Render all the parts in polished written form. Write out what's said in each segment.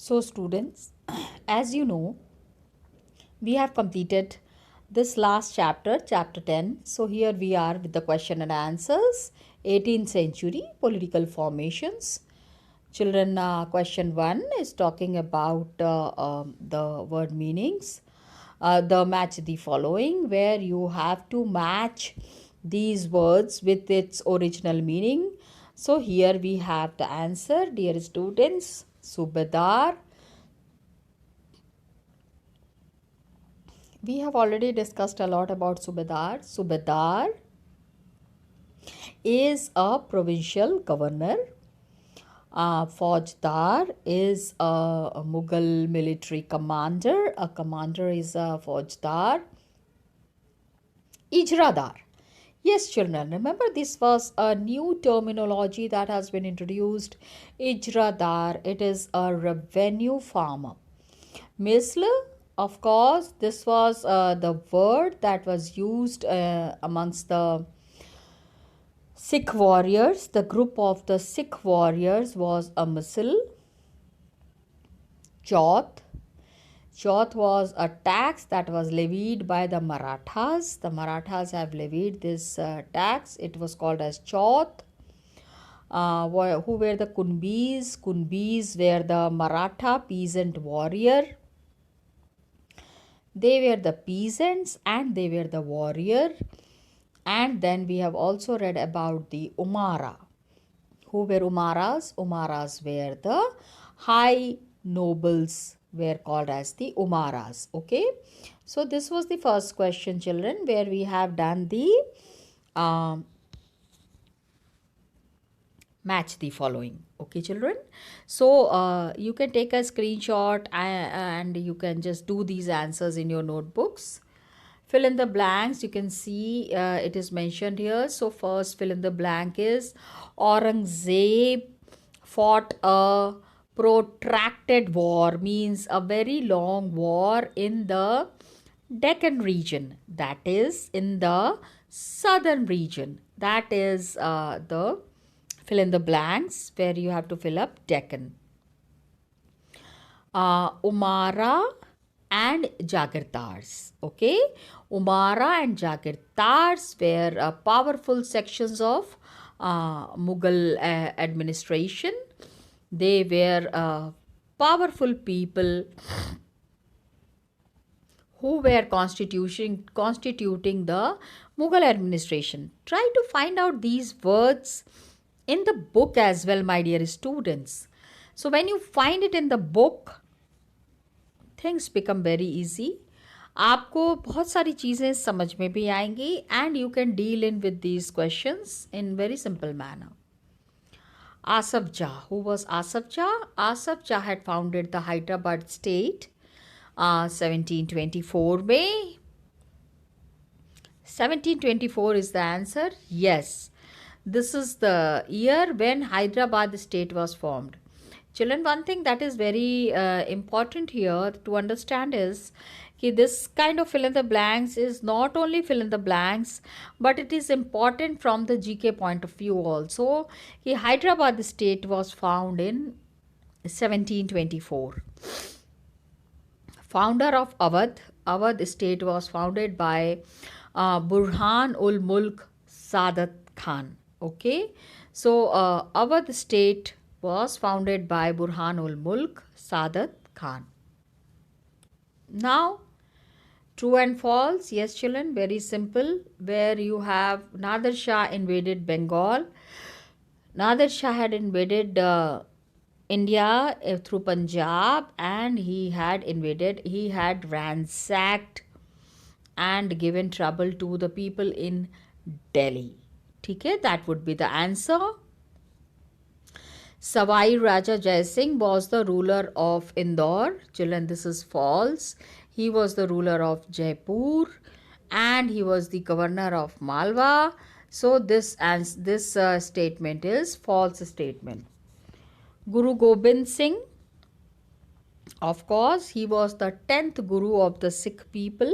So, students, as you know, we have completed this last chapter, chapter 10. So, here we are with the question and answers 18th century political formations. Children, question 1 is talking about the word meanings. The match the following, where you have to match these words with its original meaning. So, here we have the answer, dear students. Subedar. We have already discussed a lot about Subedar. Subedar is a provincial governor. Faujdar is a Mughal military commander. A commander is a Faujdar. Ijradar. Yes, children, remember this was a new terminology that has been introduced. Ijradar, it is a revenue farmer. Misl, of course, this was the word that was used amongst the Sikh warriors. The group of the Sikh warriors was a misl. Chauth. Chauth was a tax that was levied by the Marathas. The Marathas have levied this tax. It was called as Chauth. Who were the Kunbis? Kunbis were the Maratha peasant warrior. They were the peasants and they were the warrior. And then we have also read about the Umara. Who were Umaras? Umaras were the high nobles, were called as the Umaras. Okay. So this was the first question, children, where we have done the match the following. Okay, children. So you can take a screenshot and you can just do these answers in your notebooks. Fill in the blanks. You can see it is mentioned here. So first fill in the blank is Aurangzeb fought a protracted war, means a very long war in the Deccan region, that is in the southern region. That is the fill in the blanks where you have to fill up Deccan. Umara and Jagirdars. Okay, Umara and Jagirdars were powerful sections of Mughal administration. They were powerful people who were constituting the Mughal administration. Try to find out these words in the book as well, my dear students. So when you find it in the book, things become very easy. आपको बहुत सारी चीज़ें समझ में भी आएंगी and you can deal in with these questions in very simple manner. Asaf Jah. Who was Asaf Jah? Asaf Jah had founded the Hyderabad state 1724 May. 1724 is the answer. Yes. This is the year when Hyderabad state was formed. Children, one thing that is very important here to understand is that this kind of fill in the blanks is not only fill in the blanks, but it is important from the GK point of view also. Hyderabad state was found in 1724. Founder of Awadh state was founded by Burhan ul Mulk Sadat Khan. Okay, so Awadh state was founded by Burhan ul Mulk Sadat Khan. Now, true and false. Yes, children, very simple. Where you have Nadir Shah invaded Bengal. Nadir Shah had invaded India through Punjab, and he had ransacked and given trouble to the people in Delhi. Okay, that would be the answer. Savai Raja Jai Singh was the ruler of Indore. Children, this is false. He was the ruler of Jaipur and he was the governor of Malwa. So this statement is false statement. Guru Gobind Singh, of course, he was the 10th Guru of the Sikh people.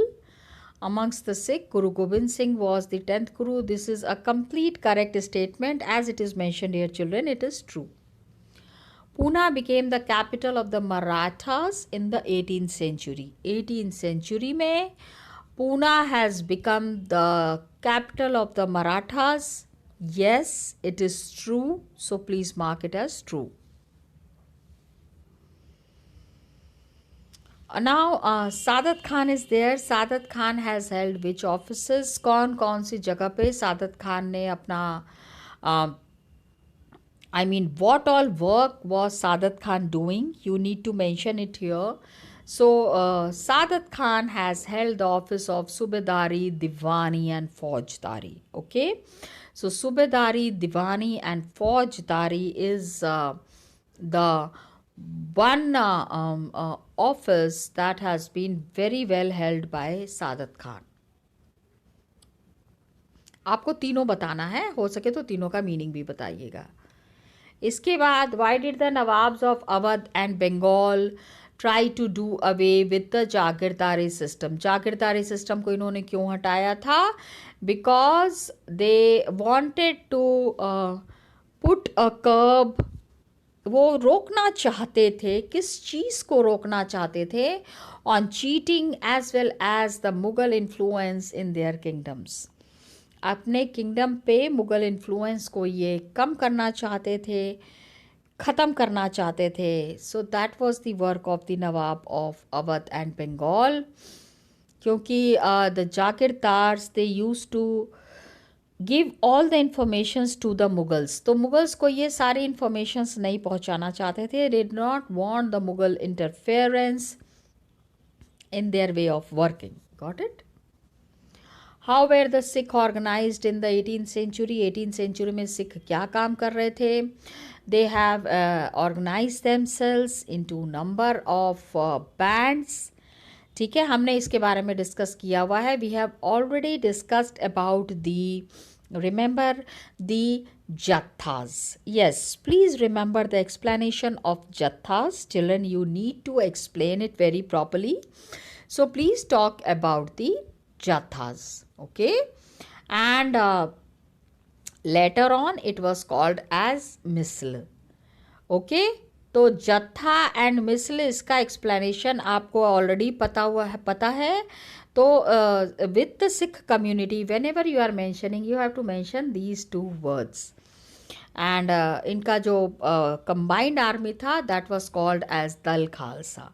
Amongst the Sikh, Guru Gobind Singh was the 10th Guru. This is a complete correct statement as it is mentioned here, children. It is true. Pune became the capital of the Marathas in the 18th century. 18th century में Pune has become the capital of the Marathas. Yes, it is true. So please mark it as true. Now Sadat Khan is there. Sadat Khan has held which offices? कौन सी जगह पे सादत खान ने अपना what all work was Sadat Khan doing? You need to mention it here. So, Sadat Khan has held the office of Subedari, Diwani, and Faujdari. Okay, so Subedari, Diwani, and Faujdari is the one office that has been very well held by Sadat Khan. आपको तीनों बताना है, हो सके तो तीनों का meaning भी बताइएगा. इसके बाद why did the nawabs of Awadh and Bengal try to do away with the jagirdari system. Jagirdari system को इन्होंने क्यों हटाया था? Because they wanted to put a curb. वो रोकना चाहते थे, किस चीज़ को रोकना चाहते थे? On cheating as well as the Mughal influence in their kingdoms. अपने किंगडम पे मुगल इन्फ्लुएंस को ये कम करना चाहते थे, ख़त्म करना चाहते थे. So that was the work of the Nawab of Awadh and Bengal. क्योंकि the jagirdars they used to give all the informations to the Mughals. तो मुगल्स को ये सारी इंफॉर्मेशंस नहीं पहुंचाना चाहते थे. They did not want the Mughal interference in their way of working. Got it? How were the Sikh organized in the 18th century? 18th century में सिख क्या काम कर रहे थे? They have organized themselves into number of bands. ठीक है, हमने इसके बारे में डिस्कस किया हुआ है. We have already discussed about remember the jathas. Yes, please remember the explanation of jathas. Children, you need to explain it very properly. So please talk about the jathas. Okay, and later on it was called as misl. Okay, तो जत्था and मिसल इसका explanation आपको already पता है. तो with the Sikh community whenever you are mentioning you have to mention these two words. And इनका जो combined army था that was called as Dal Khalsa.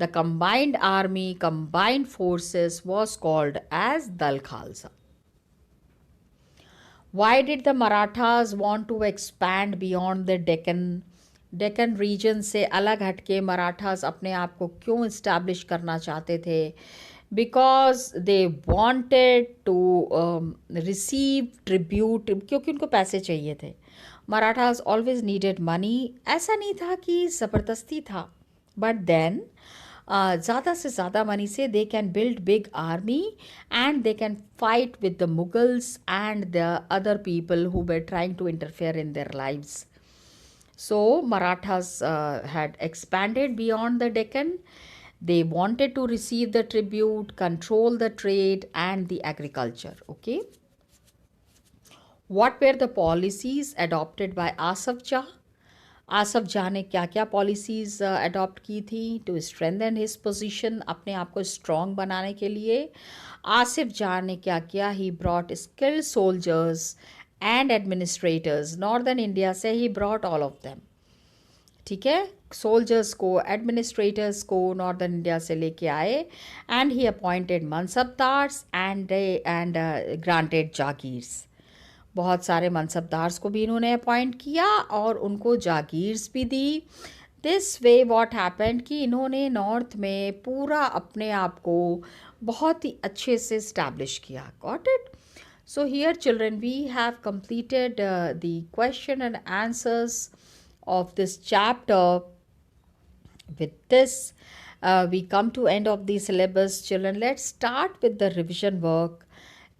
The combined army, combined forces was called as Dal Khalsa. Why did the Marathas want to expand beyond the Deccan? Deccan region से अलग हटके मराठास अपने आप को क्यों establish करना चाहते थे? Because they wanted to receive tribute, क्योंकि उनको पैसे चाहिए थे. Marathas always needed money. ऐसा नहीं था कि ज़बरदस्ती था. But then ज़्यादा से ज़्यादा मनी से they can build big army and they can fight with the Mughals and the other people who were trying to interfere in their lives. So Marathas had expanded beyond the Deccan. They wanted to receive the tribute, control the trade and the agriculture. Okay. What were the policies adopted by Asaf Jah? Asaf Shah ने क्या क्या policies adopt की थी to strengthen his position, अपने आप को strong बनाने के लिए. आसिफ शाह ने क्या किया? He brought skilled soldiers and administrators. Northern India से he brought all of them. ठीक है, सोल्जर्स को, एडमिनिस्ट्रेटर्स को नॉर्दर्न इंडिया से लेके आए. And he appointed mansabdars and granted jagirs. बहुत सारे मनसबदार्स को भी इन्होंने अपॉइंट किया और उनको जागीर्स भी दी. दिस वे व्हाट हैपेंड कि इन्होंने नॉर्थ में पूरा अपने आप को बहुत ही अच्छे से इस्टेब्लिश किया. Got it? So here children we have completed the question and answers of this chapter. With this we come to end of the syllabus. Children, let's start with the revision work.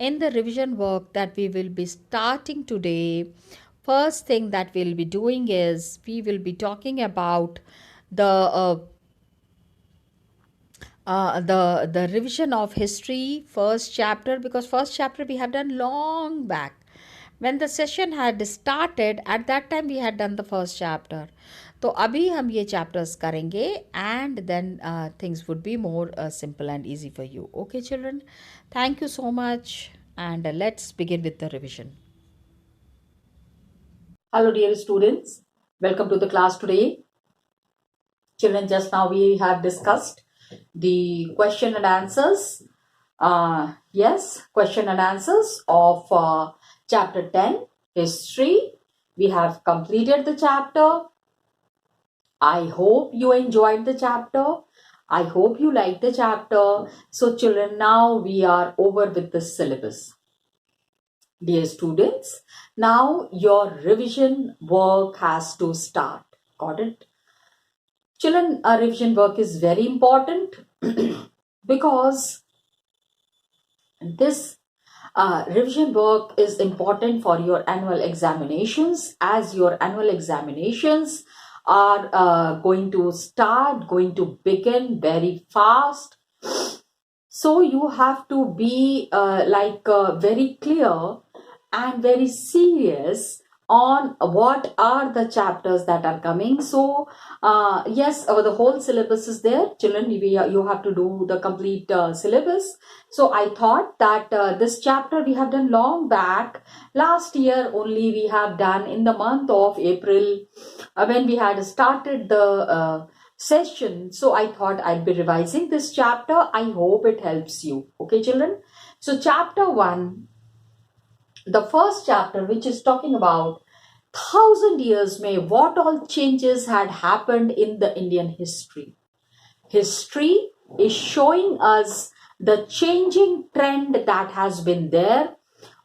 In the revision work that we will be starting today, first thing that we'll be doing is we will be talking about the revision of history, first chapter, because first chapter we have done long back. When the session had started, at that time we had done the first chapter. तो अभी हम ये chapters करेंगे and then things would be more simple and easy for you. Okay children, thank you so much and let's begin with the revision. Hello dear students, welcome to the class today. Children, just now we have discussed the question and answers. Question and answers of chapter 10, history. We have completed the chapter. I hope you enjoyed the chapter. I hope you liked the chapter. So children, now we are over with the syllabus. Dear students, now your revision work has to start. Got it? Children, revision work is very important because this revision work is important for your annual examinations, as your annual examinations are going to begin very fast. So you have to be very clear and very serious on what are the chapters that are coming. So the whole syllabus is there. Children, you have to do the complete syllabus. So I thought that this chapter we have done long back. Last year only we have done in the month of April when we had started the session. So I thought I'd be revising this chapter. I hope it helps you. Okay children, so chapter 1, the first chapter, which is talking about 1,000 years may what all changes had happened in the Indian history. History is showing us the changing trend that has been there.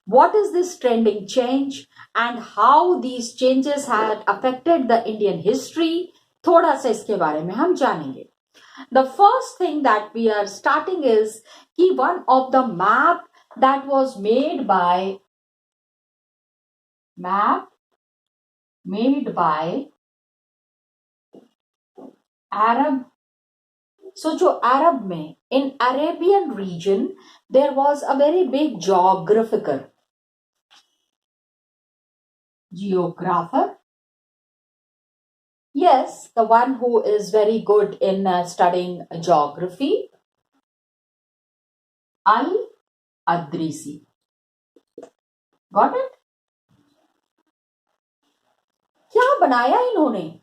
What is this trending change and how these changes had affected the Indian history? थोड़ा सा इसके बारे में हम जानेंगे. The first thing that we are starting is कि one of the map that was made by Arab. So जो Arab में in Arabian region there was a very big geographer. Yes, the one who is very good in studying geography. Al-Idrisi. Got it? क्या बनाया इन्होंने?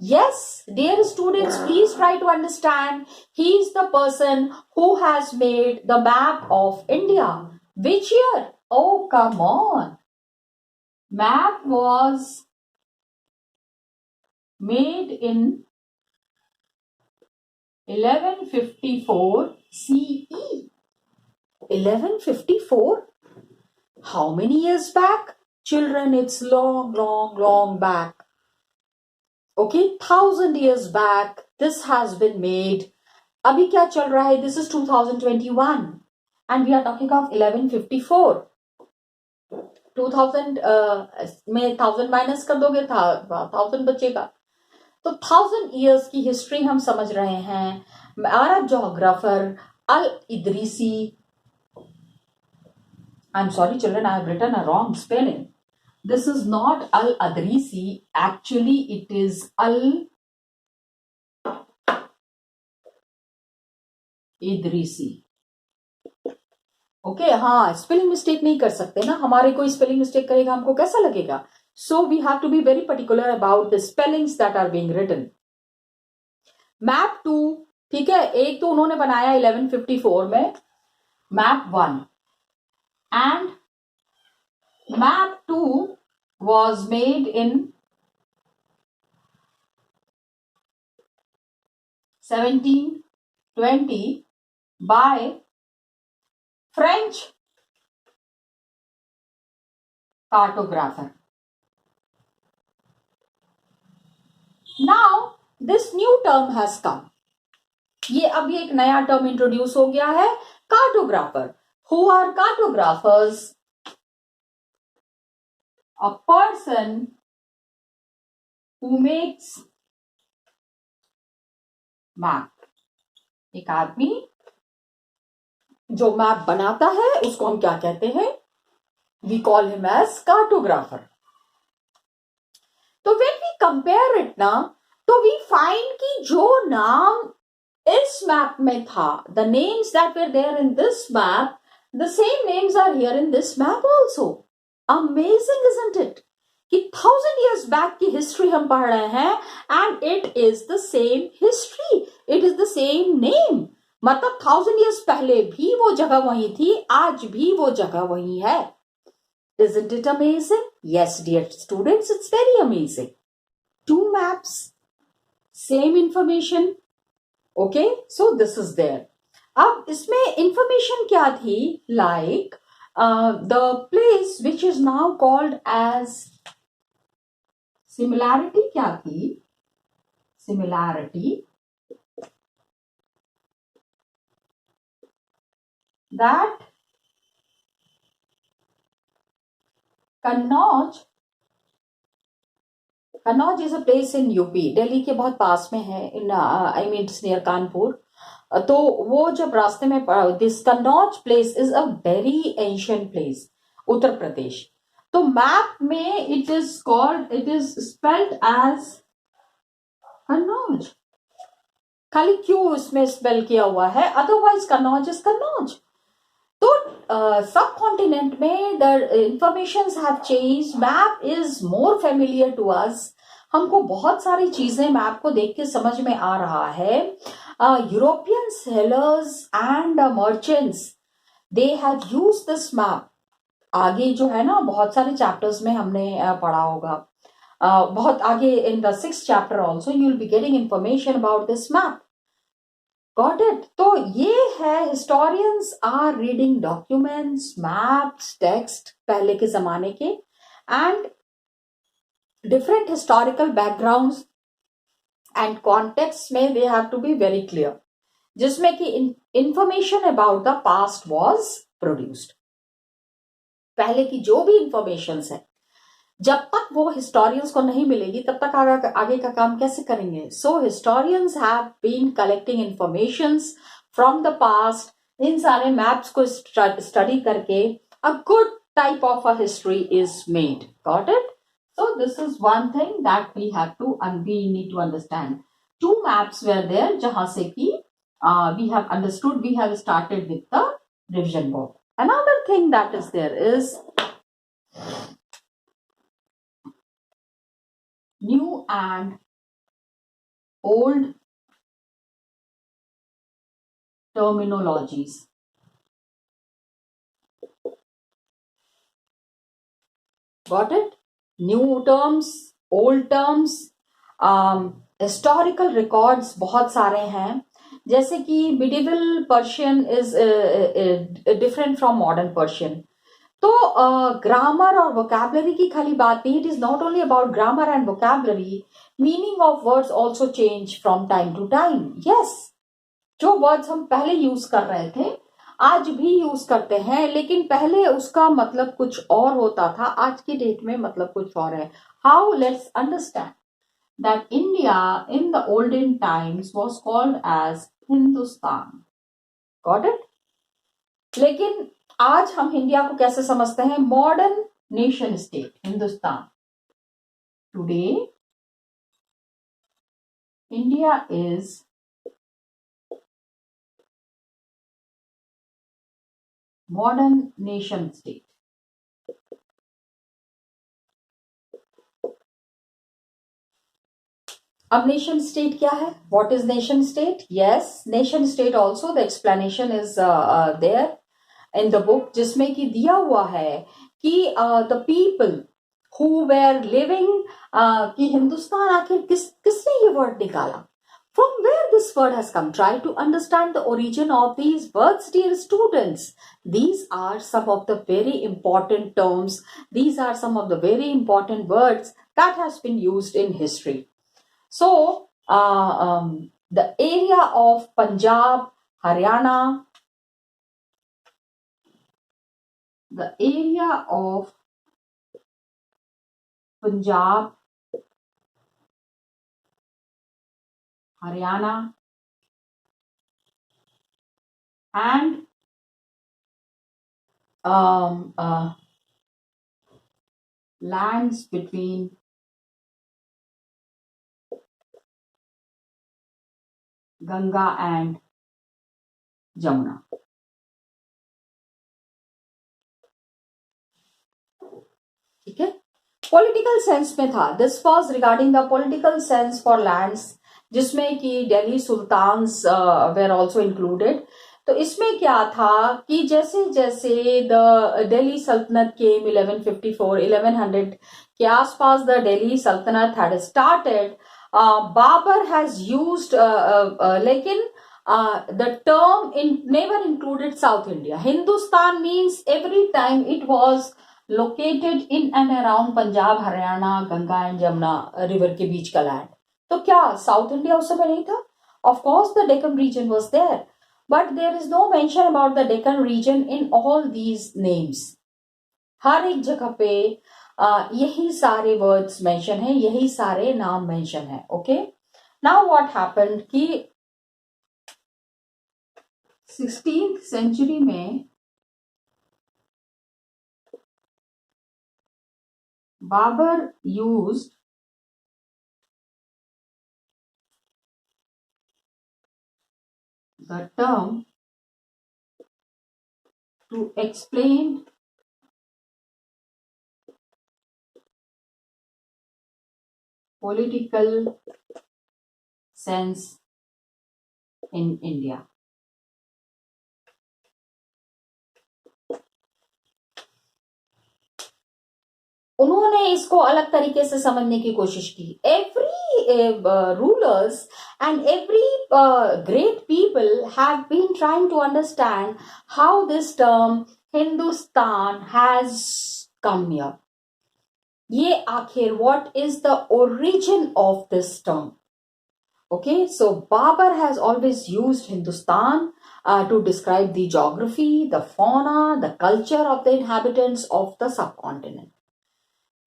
Yes, dear students, please try to understand. He is the person who has made the map of India. Which year? Oh, come on. Map was made in 1154 CE. 1154? How many years back? Children, it's long back. Okay, 1,000 years back, this has been made. Abhi kya chal raha hai? This is 2021 and we are talking of 1154. 2000 में 1000 minus कर दोगे 1000 बचेगा. तो 1000 years की history हम समझ रहे हैं. अरब geographer अल-इदरीसी. I'm sorry children, I have written a wrong spelling. This is not Al-Idrisi. Actually, it is Al-Idrisi. Okay, हाँ, स्पेलिंग मिस्टेक नहीं कर सकते ना. हमारे कोई स्पेलिंग मिस्टेक करेगा हमको कैसा लगेगा? So we have to be very particular about the spellings that are being written. Map 2, ठीक है, एक तो उन्होंने बनाया 1154 में. Map 1 and Map 2 was made in 1720 by French cartographer. Now this new term has come. ये अभी एक नया टर्म इंट्रोड्यूस हो गया है, cartographer. Who are cartographers? A person who makes map. एक आदमी जो मैप बनाता है उसको हम क्या कहते हैं? We call him as cartographer. So when we compare it now, तो वी फाइंड कि जो नाम इस मैप में था, the names that were there in this map, the same names are here in this map also. Amazing isn't it कि 1000 years back की history हम पढ़ रहे हैं and it is the same history, it is the same name. मतलब 1000 years पहले भी वो जगह वही थी, आज भी वो जगह वही है. Isn't it amazing? Yes, dear students, it's very amazing. Two maps, same information. Okay, so this is there. अब इसमें information क्या थी? Like the place which is now called as similarity क्या थी? Similarity that Kannauj is a place in UP, Delhi के बहुत पास में है. In I mean it's near Kanpur. तो वो जब रास्ते में this Kannauj place is a very ancient place, Uttar Pradesh. तो मैप में it is called, it is spelled as Kannauj. खाली क्यों इसमें स्पेल किया हुआ है, अदरवाइज कन्नौज इज कन्नौज. तो सब कॉन्टिनेंट में the information have change, map is more familiar to us. हमको बहुत सारी चीजें मैप को देख के समझ में आ रहा है. European sellers and merchants they have used this map. आगे जो है ना, बहुत सारे चैप्टर्स में हमने पढ़ा होगा. बहुत आगे in the 6th chapter also you will be getting information about this map. Got it. तो ये है, historians are reading documents, maps, text पहले के जमाने के, and different historical backgrounds and context में they have to be very clear, जिसमें कि information about the past was produced. पहले की जो भी इंफॉर्मेशन है, जब तक वो हिस्टोरियंस को नहीं मिलेगी तब तक आगे का काम कैसे करेंगे. So historians have been collecting informations from the past. इन सारे मैप्स को स्टडी करके a good type of a history is made. Got it. So this is one thing that we have to we need to understand. Two maps were there, जहां से कि we have understood, we have started with the revision book. Another thing that is there is new and old terminologies. Got it? New terms, old terms, historical records बहुत सारे हैं. जैसे कि medieval Persian is different from modern Persian. तो grammar और vocabulary की खाली बात नहीं. It is not only about grammar and vocabulary. Meaning of words also change from time to time. Yes, जो वर्ड्स हम पहले यूज कर रहे थे आज भी यूज करते हैं, लेकिन पहले उसका मतलब कुछ और होता था, आज की डेट में मतलब कुछ और है. How? Let's understand that India in the olden times was called as Hindustan. Got it. लेकिन आज हम इंडिया को कैसे समझते हैं? Modern nation state Hindustan. Today India is modern nation state. अब नेशन स्टेट क्या है? What is nation state? Yes, nation state also the explanation is there in the book, जिसमें कि दिया हुआ है कि the people who were living, कि हिंदुस्तान आखिर किसने ये वर्ड निकाला? From where this word has come? Try to understand the origin of these words, dear students. These are some of the very important terms. These are some of the very important words that has been used in history. So, the area of Punjab, Haryana, the area of Punjab, Haryana, and lands between Ganga and Jamuna. ठीक है, political sense में था, this was regarding the political sense for lands, जिसमें कि Delhi sultans were also included. तो इसमें क्या था कि जैसे जैसे द दिल्ली सल्तनत केम 1154 1100 के आसपास the Delhi sultanate had started, Babur has used, लेकिन the term never included South India. Hindustan means every time it was located in and around Punjab, Haryana, Ganga and Jamuna river के बीच का लैंड। तो क्या साउथ इंडिया उस समय नहीं था? Of course the Deccan region was there, but there is no mention about the Deccan region in all these names. हर एक जगह पे यही सारे वर्ड्स मेंशन है, यही सारे नाम मेंशन है। ओके, नाउ व्हाट हैपेंड कि 16th सेंचुरी में Babur used the term to explain political sense in India। उन्होंने इसको अलग तरीके से समझने की कोशिश की। Every rulers and every great people have been trying to understand how this term Hindustan has come here. ये आखिर what is the origin of this term. Okay, so Babur has always used Hindustan to describe the geography, the fauna, the culture of the inhabitants of the subcontinent.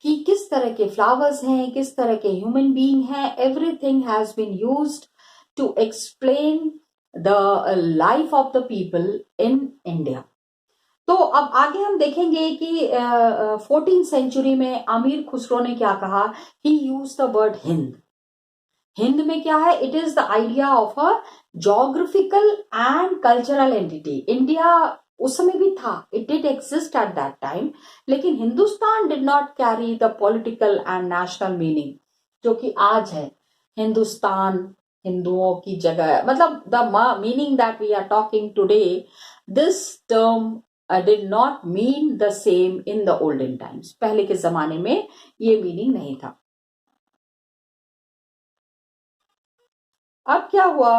कि किस तरह के flowers हैं, किस तरह के ह्यूमन बीइंग हैं, everything has been used to explain the life of the people in India. तो अब आगे हम देखेंगे कि 14th सेंचुरी में अमीर खुसरो ने क्या कहा, he used the word Hind. Hind में क्या है, it is the idea of a geographical and cultural entity. India उस समय भी था, it did exist at that time, लेकिन Hindustan did not carry the political and national meaning जो कि आज है। हिंदुस्तान हिंदुओं की जगह, मतलब the meaning that we are talking today, this term did not mean the same in the olden times. पहले के जमाने में ये मीनिंग नहीं था। अब क्या हुआ,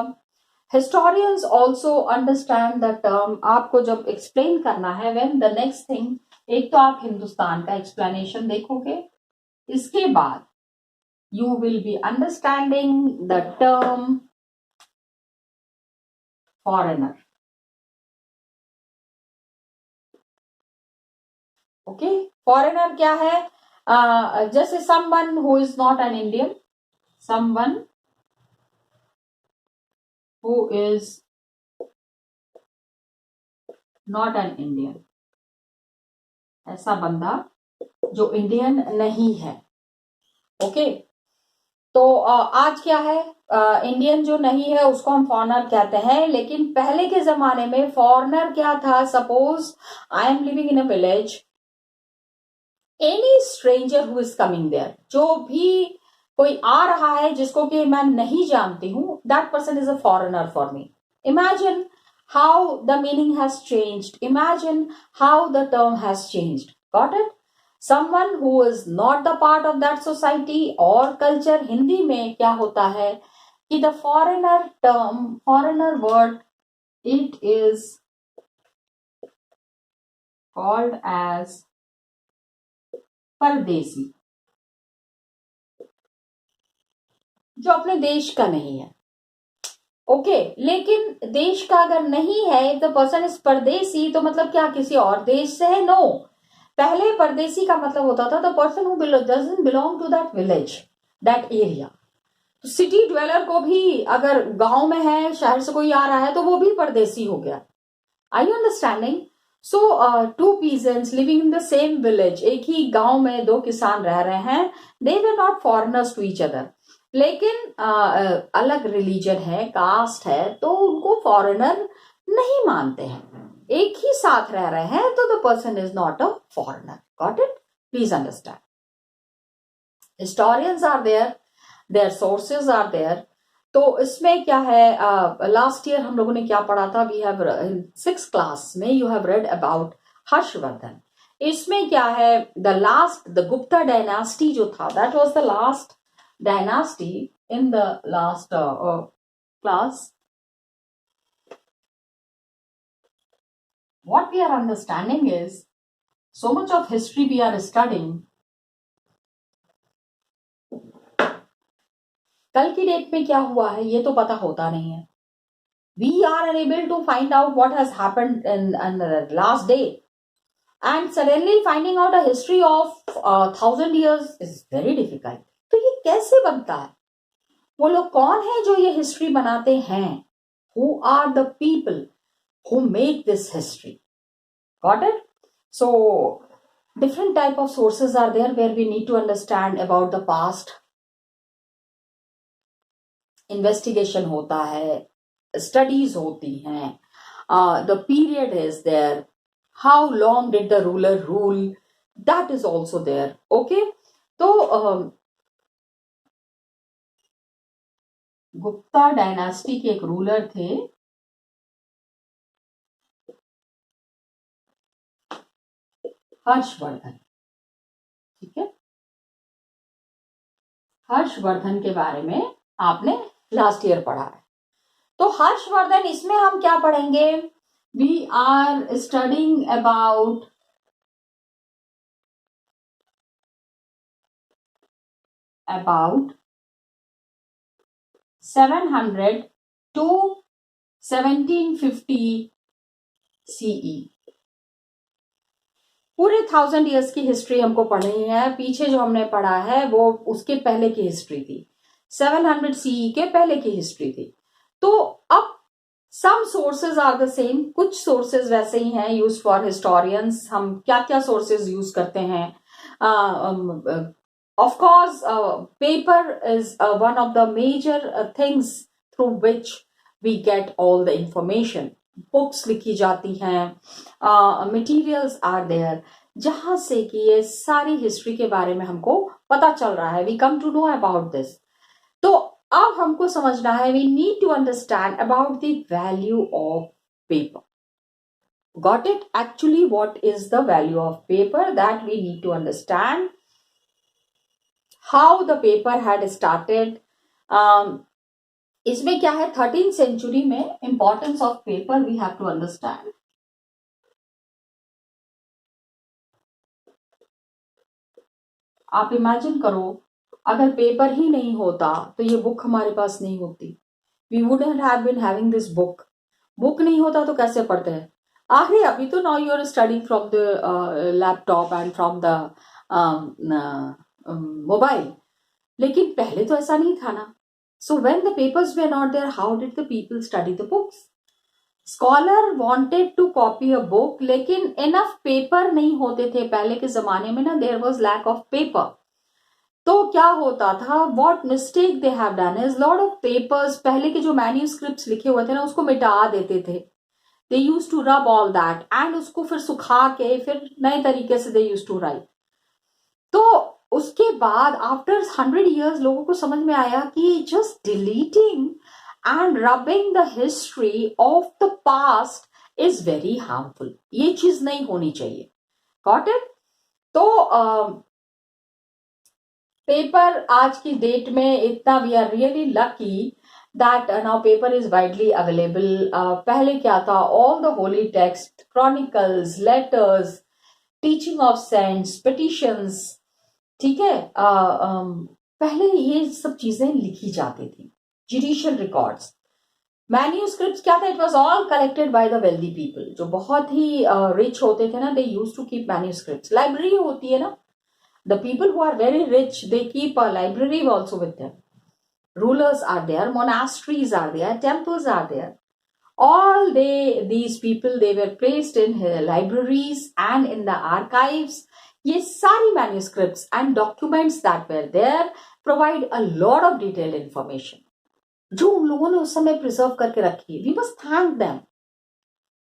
historians also understand the term. आपको जब एक्सप्लेन करना है, व्हेन द नेक्स्ट थिंग, एक तो आप हिंदुस्तान का एक्सप्लेनेशन देखोगे, इसके बाद you will be understanding the term foreigner. Okay, foreigner क्या है, जैसे someone who is not an Indian, someone who is not an Indian, ऐसा बंदा जो इंडियन नहीं है। ओके, तो आज क्या है, इंडियन जो नहीं है उसको हम फॉरेनर कहते हैं। लेकिन पहले के जमाने में फॉरेनर क्या था, suppose I am living in a village, any stranger who is coming there, जो भी कोई आ रहा है जिसको कि मैं नहीं जानती हूं, that person is a foreigner for me. Imagine how the meaning has changed, imagine how the term has changed. Got it? Someone who is not the part of that society और कल्चर। हिंदी में क्या होता है कि the foreigner term, foreigner word, it is called as pardesi, जो अपने देश का नहीं है। ओके, लेकिन देश का अगर नहीं है, इफ द पर्सन इज परदेसी, तो मतलब क्या किसी और देश से है? नो, पहले परदेसी का मतलब होता था the person who doesn't belong to that village, that area. तो सिटी ड्वेलर को भी अगर गांव में है, शहर से कोई आ रहा है, तो वो भी परदेसी हो गया। Are you understanding? So two peasants living in the same village, एक ही गांव में दो किसान रह रहे हैं, they were not foreigners to each other. लेकिन अलग रिलीजन है, कास्ट है, तो उनको फॉरेनर नहीं मानते हैं, एक ही साथ रह रहे हैं, तो the person is not a foreigner. Got it? Please understand. Historians are there, their sources are there. तो इसमें क्या है, लास्ट ईयर हम लोगों ने क्या पढ़ा था, वी हैव सिक्स क्लास में you have read about Harshvardhan. इसमें क्या है, the last, the Gupta dynasty जो था, that was the last dynasty in the last class. What we are understanding is, so much of history we are studying. कल की date में क्या हुआ है ये तो पता होता नहीं है. We are unable to find out what has happened in the last day. And suddenly finding out a history of 1,000 years is very difficult. तो ये कैसे बनता है? वो लोग कौन है जो ये हिस्ट्री बनाते हैं? Who are the people who make this history? Got it? So different type of sources are there where we need to understand about the past. Investigation होता है, studies होती हैं, the period is there, how long did the ruler rule, that is also there. Okay, तो Gupta dynasty के एक ruler थे, हर्षवर्धन. ठीक है, हर्षवर्धन के बारे में आपने लास्ट ईयर पढ़ा है. तो हर्षवर्धन, इसमें हम क्या पढ़ेंगे, we are studying about about 700 to 1750 CE. पूरे 1000 ईयर्स की हिस्ट्री हमको पढ़नी है. पीछे जो हमने पढ़ा है वो उसके पहले की हिस्ट्री थी, 700 CE के पहले की हिस्ट्री थी. तो अब some sources are the same, कुछ सोर्सेज वैसे ही हैं यूज फॉर हिस्टोरियंस. हम क्या क्या सोर्सेज यूज करते हैं? Of course, paper is one of the major things through which we get all the information. Books लिखी जाती हैं, materials are there, जहां से कि ये सारी हिस्ट्री के बारे में हमको पता चल रहा है. We come to know about this. तो अब हमको समझना है, we need to understand about the value of paper. Got it? Actually, what is the value of paper, that we need to understand. How the paper had started. इसमें क्या है, 13th century में importance of paper we have to understand. आप imagine करो, अगर paper ही नहीं होता तो ये बुक हमारे पास नहीं होती. We wouldn't have been having this book. Book नहीं होता तो कैसे पढ़ते हैं? आखिर अभी तो now you are studying from the laptop and from the मोबाइल, लेकिन पहले तो ऐसा नहीं था ना. So when the papers were not there, how did the people study the books? Scholar wanted to copy a book, लेकिन इनफ पेपर नहीं होते थे पहले के जमाने में ना. There was lack of paper. तो क्या होता था, what mistake they have done is, lot of papers, पहले के जो मैन्यूस्क्रिप्ट्स लिखे हुए थे ना उसको मिटा देते थे. They use to rub all that and उसको फिर सुखा के फिर नए तरीके से दे यूज टू राइट. तो उसके बाद आफ्टर 100 years लोगों को समझ में आया कि just deleting and rubbing the history of the past is very harmful. ये चीज नहीं होनी चाहिए. Got it? तो पेपर आज की डेट में इतना, we are really lucky that now paper is widely available. पहले क्या था, all the holy text, chronicles, letters, teaching of saints, petitions, ठीक है, पहले ये सब चीजें लिखी जाती थी. जुडिशियल रिकॉर्ड्स, मैन्यूस्क्रिप्ट्स क्या था, it was all collected by the wealthy people. जो बहुत ही रिच होते थे ना, they use to keep manuscripts. Library होती है ना, the people who are very rich they keep a library also with them. Rulers are there, monasteries are there, temples are there. All these people, they were placed in libraries and in the archives. ये सारी manuscripts and documents that were there, provide a lot of detailed information. जो उन लोगों ने उस समय preserve करके रखी, we must thank them.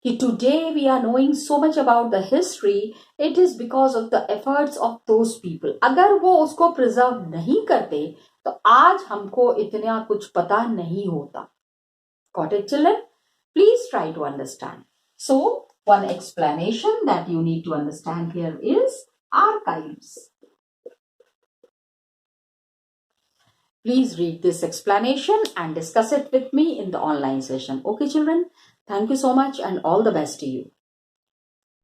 कि today we are knowing so much about the history, it is because of the efforts of those people. अगर वो उसको प्रिजर्व नहीं करते तो आज हमको इतना कुछ पता नहीं होता. Got it, children? Please try to understand. So, one explanation that you need to understand here is archives. Please read this explanation and discuss it with me in the online session. Okay, children? Thank you so much and all the best to you.